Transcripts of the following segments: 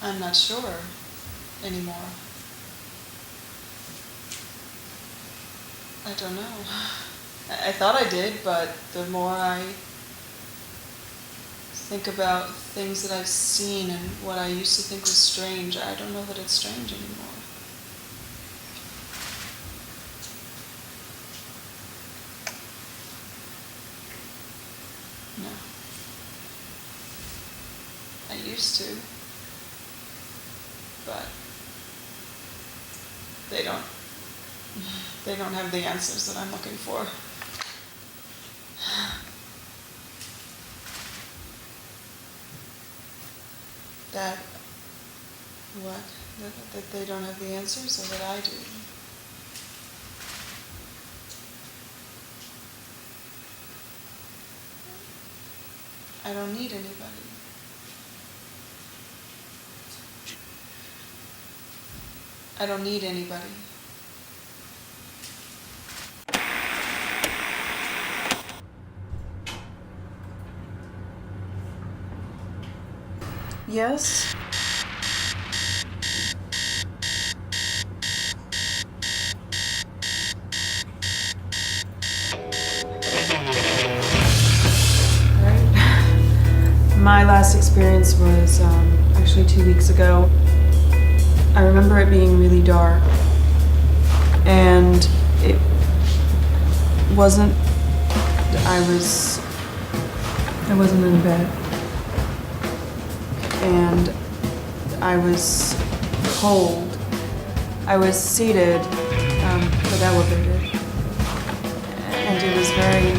I'm not sure anymore. I don't know. I thought I did, but the more I think about things that I've seen and what I used to think was strange, I don't know that it's strange anymore. No. I used to, but they don't have the answers that I'm looking for. That what? That they don't have the answers, or that I do? I don't need anybody. I don't need anybody. Yes? My last experience was actually 2 weeks ago. I remember it being really dark, and it wasn't, I wasn't in bed, and I was cold. I was seated, but elevated, and it was very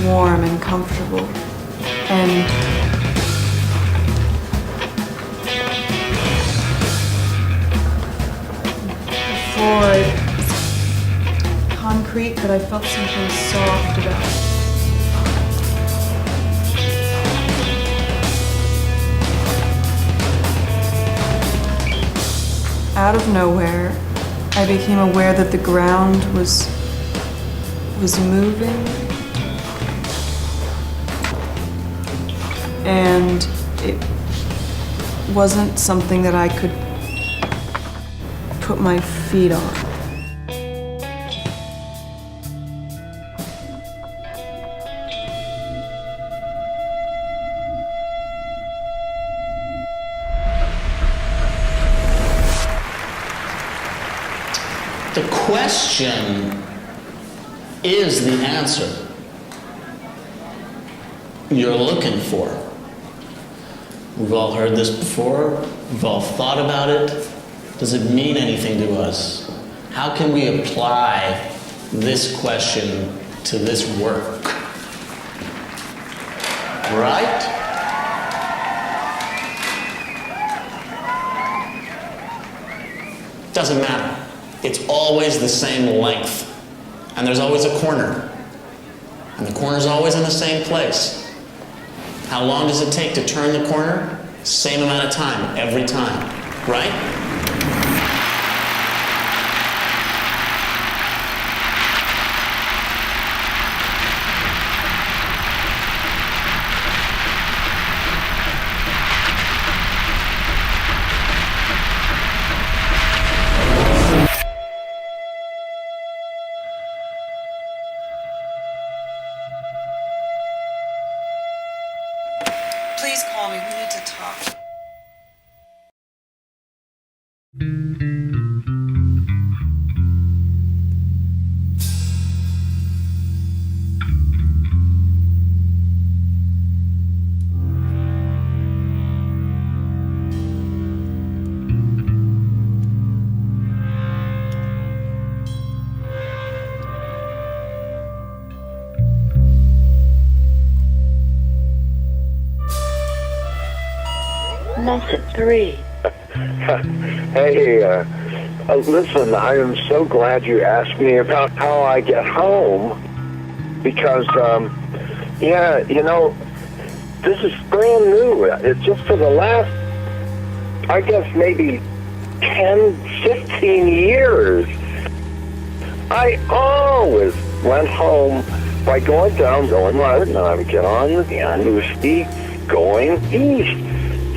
warm and comfortable, and floor, concrete, but I felt something soft about it. Out of nowhere, I became aware that the ground was moving, and it wasn't something that I could put my feet on. The question is the answer you're looking for. We've all heard this before. We've all thought about it. Does it mean anything to us? How can we apply this question to this work? Right? Doesn't matter. It's always the same length. And there's always a corner. And the corner's always in the same place. How long does it take to turn the corner? Same amount of time, every time. Right? Please call me. We need to talk. Message 3. Hey, listen, I am so glad you asked me about how I get home, because, yeah, you know, this is brand new. It's just for the last, I guess, maybe 10, 15 years. I always went home by going down, going right, and I would get on the Azimuth, going east.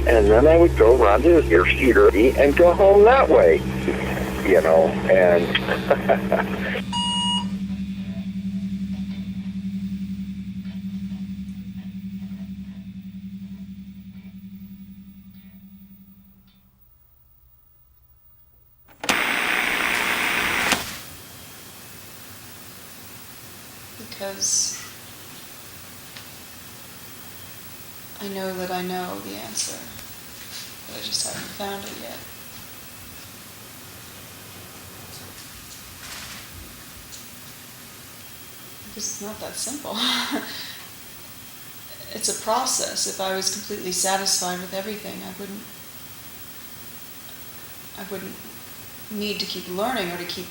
and then I would go around to your security and go home that way, and because I know that I know the answer, but I just haven't found it yet. Because it's not that simple. It's a process. If I was completely satisfied with everything, I wouldn't need to keep learning or to keep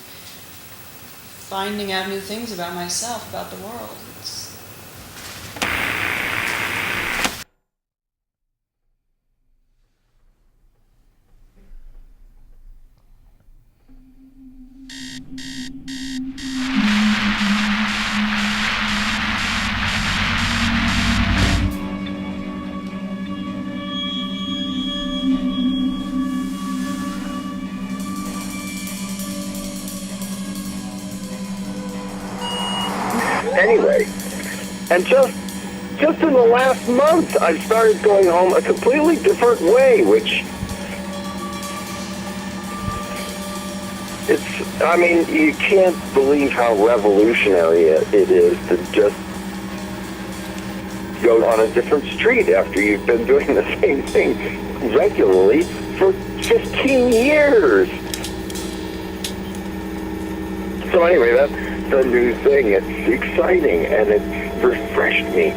finding out new things about myself, about the world. anyway, and just in the last month, I started going home a completely different way, which you can't believe how revolutionary it is to just go on a different street after you've been doing the same thing regularly for 15 years. So anyway, that's the new thing. It's exciting, and it refreshed me.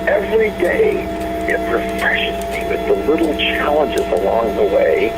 Every day, it refreshes me with the little challenges along the way.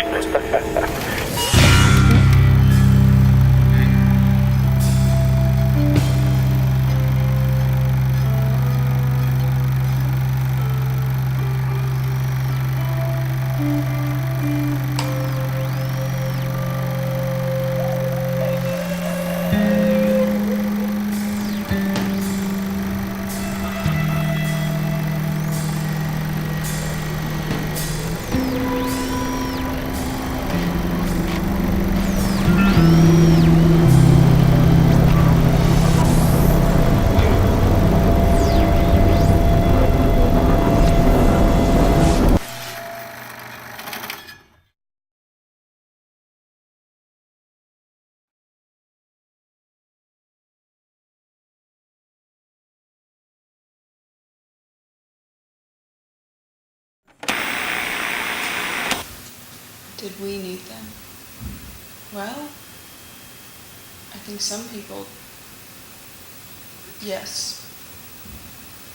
Did we need them? Well, I think some people, yes,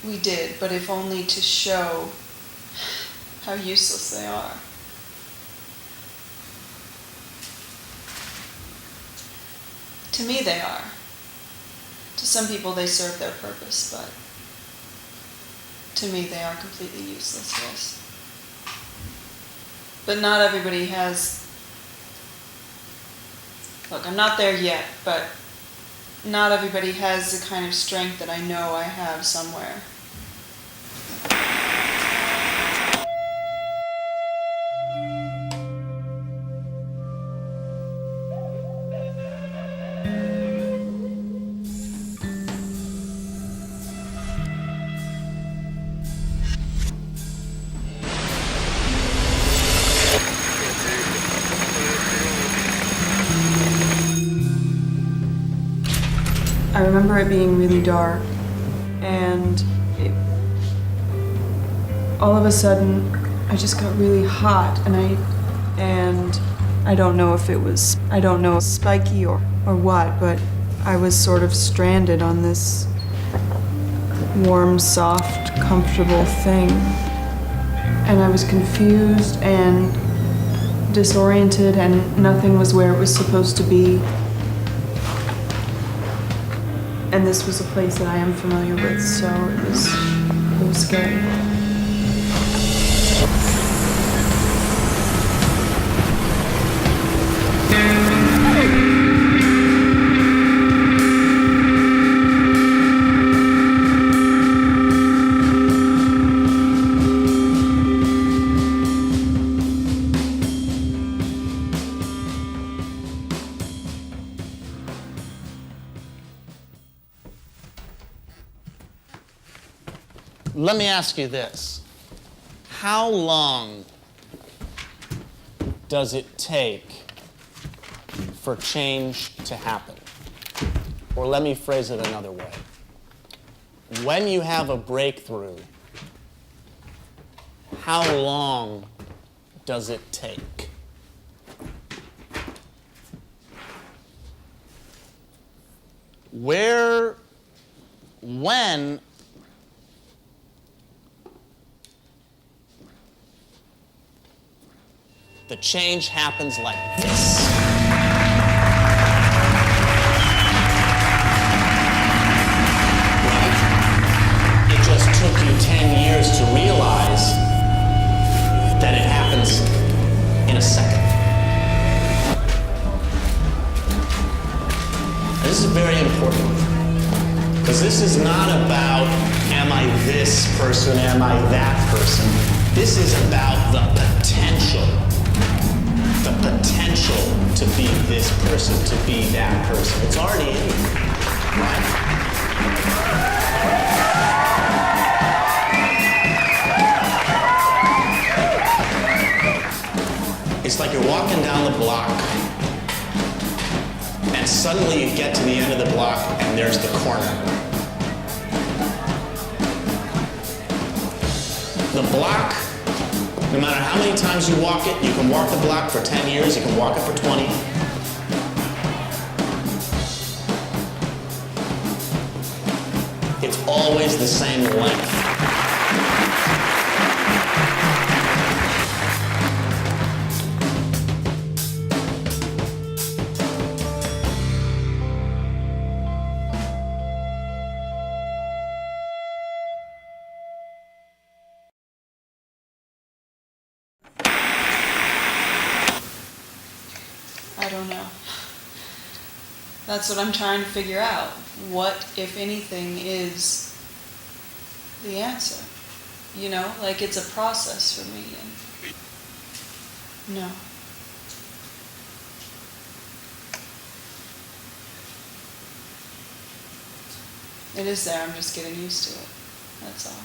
we did, but if only to show how useless they are. To me, they are. To some people, they serve their purpose, but to me, they are completely useless, yes. But not everybody has, look, I'm not there yet, but not everybody has the kind of strength that I know I have somewhere. I remember it being really dark, and all of a sudden I just got really hot, and I don't know if it was, spiky or what, but I was sort of stranded on this warm, soft, comfortable thing. And I was confused and disoriented, and nothing was where it was supposed to be. And this was a place that I am familiar with, so it was scary. Let me ask you this. How long does it take for change to happen? Or let me phrase it another way. When you have a breakthrough, how long does it take? When the change happens like this. It just took you 10 years to realize that it happens in a second. This is very important, because this is not about, am I this person, am I that person? This is about the potential to be this person, to be that person. It's already in you, right? It's like you're walking down the block, and suddenly you get to the end of the block, and there's the corner. The block, no matter how many times you walk it, you can walk the block for 10 years, you can walk it for 20. It's always the same length. I don't know. That's what I'm trying to figure out. What, if anything, is the answer? You know, like it's a process for me. And no. It is there, I'm just getting used to it. That's all.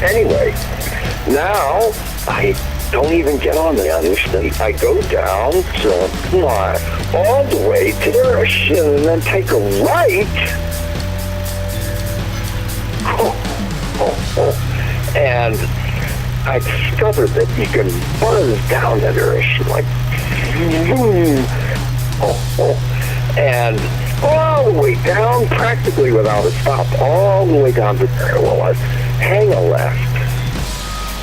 Anyway, now I don't even get on the interstate. I go down to all the way to the ocean and then take a right. And I discovered that you can buzz down that ocean like and all the way down, practically without a stop, all the way down to there. Well, I hang a left.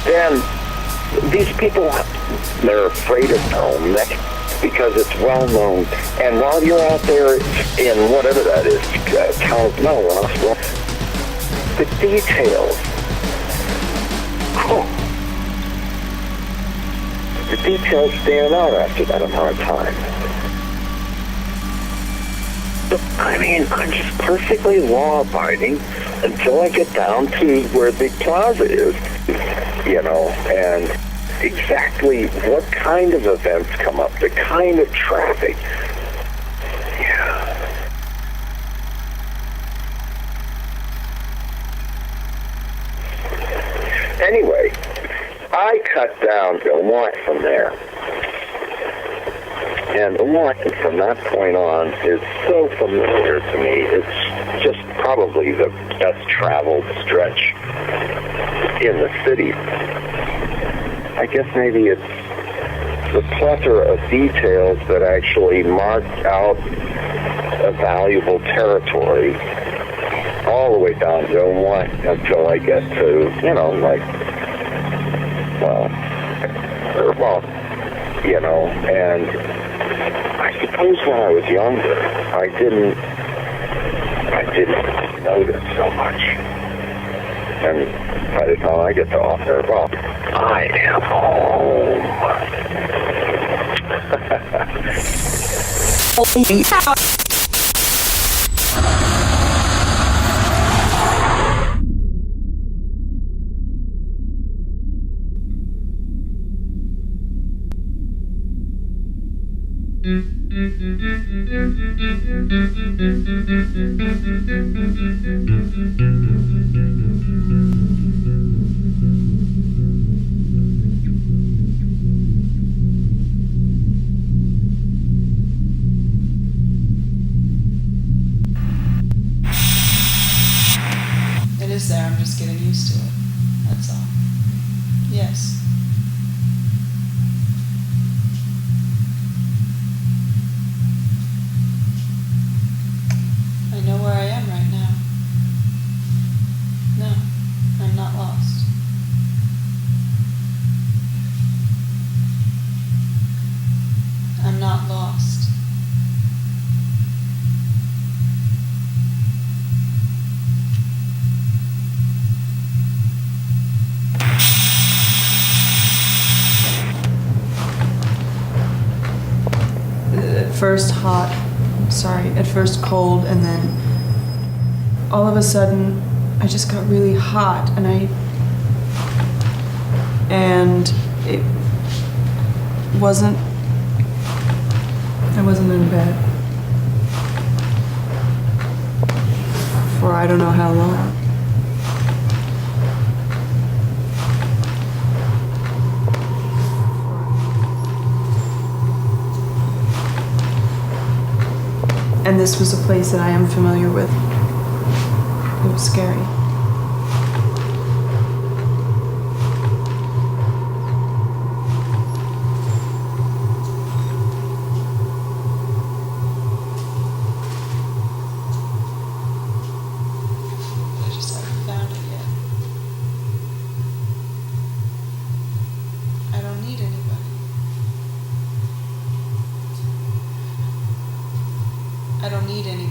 Then these people, they're afraid of home because it's well known. And while you're out there in whatever that is, town of Melrose, the details, the details stand out after that amount of time. I mean, I'm just perfectly law-abiding until I get down to where the plaza is, you know, and exactly what kind of events come up, the kind of traffic. Yeah. Anyway, I cut down to one from there. And the one from that point on is so familiar to me. It's just probably the best traveled stretch in the city. I guess maybe it's the plethora of details that actually mark out a valuable territory all the way down to one until I get to, and I suppose when I was younger, I didn't notice so much. And by the time I get to off there, well, I am home. It is there, I'm just getting used to it. That's all. Yes. I know where I am right now. No, I'm not lost. I'm not lost. At first cold, and then all of a sudden I just got really hot, and it wasn't, I wasn't in bed for I don't know how long. And this was a place that I am familiar with. It was scary. I just haven't found it yet. I don't need anybody. I don't need anybody.